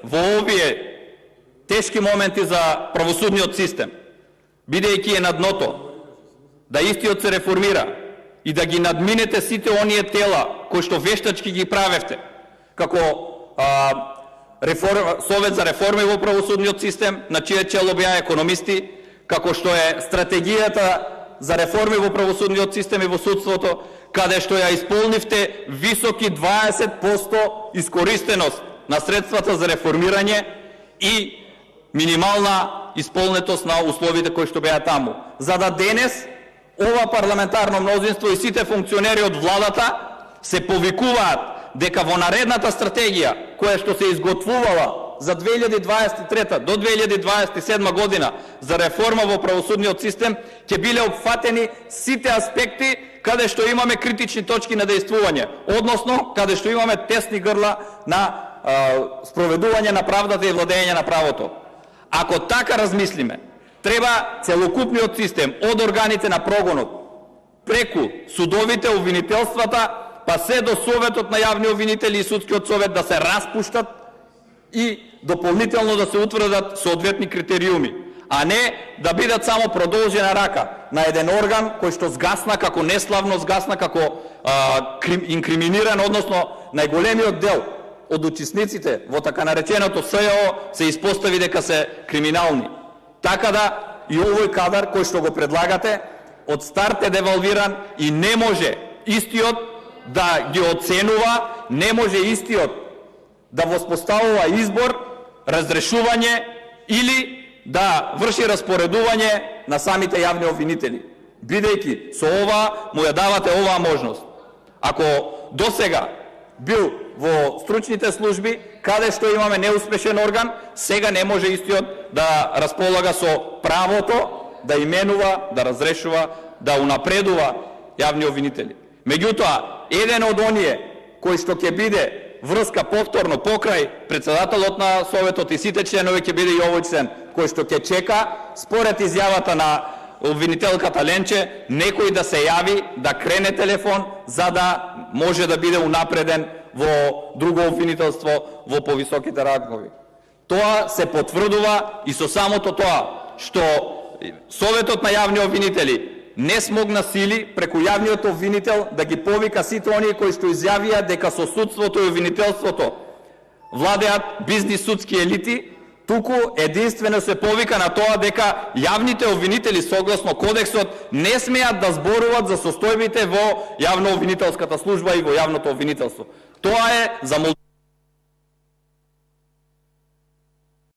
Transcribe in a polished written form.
во овие тешки моменти за правосудниот систем, бидејќи е на дното, да истиот се реформира и да ги надминете сите оние тела кои што вештачки ги правевте, како Совет за реформи во правосудниот систем, на чие чело беа економисти, како што е стратегијата за реформи во правосудниот систем и во судството, каде што ја исполнивте високи 20% искористеност на средствата за реформирање и минимална исполнетост на условите кои што беа таму. За да денес ова парламентарно мнозинство и сите функционери од владата се повикуваат дека во наредната стратегија, која што се изготвувала за 2023 до 2027 година за реформа во правосудниот систем, ќе биле опфатени сите аспекти каде што имаме критични точки на дејствување, односно каде што имаме тесни грла на спроведување на правдата и владење на правото. Ако така размислиме, треба целокупниот систем од органите на прогонот, преку судовите, обвинителствата, па се до Советот на јавни обвинители и Судскиот совет да се распуштат и дополнително да се утврдат соодветни критериуми, а не да бидат само продолжена рака на еден орган кој што згасна како неславно, згасна како инкриминиран, односно најголемиот дел од учесниците во така нареченото СЈО се испостави дека се криминални. Така да и овој кадар кој што го предлагате од старт е девалвиран и не може истиот да ги оценува, не може истиот да воспоставува избор, разрешување или да врши распоредување на самите јавни обвинители, бидејќи со ова му ја давате оваа можност. Ако досега бил во стручните служби, каде што имаме неуспешен орган, сега не може истиот да располага со правото да именува, да разрешува, да унапредува јавни обвинители. Меѓутоа, еден од оние кој што ќе биде врска повторно покрај председателот на Советот и сите членови ќе биде и овој член кој што ќе чека, според изјавата на обвинителката Ленче, некој да се јави, да крене телефон, за да може да биде унапреден во друго обвинителство во повисоките рангови. Тоа се потврдува и со самото тоа што Советот на јавни обвинители не смогна сили преку јавниот обвинител да ги повика сите оние кои што изјавија дека со судството и обвинителството владеат бизнис судски елити, туку единствено се повика на тоа дека јавните обвинители согласно кодексот не смеат да зборуваат за состојбите во јавно-обвинителската служба и во јавното обвинителство. Тоа е за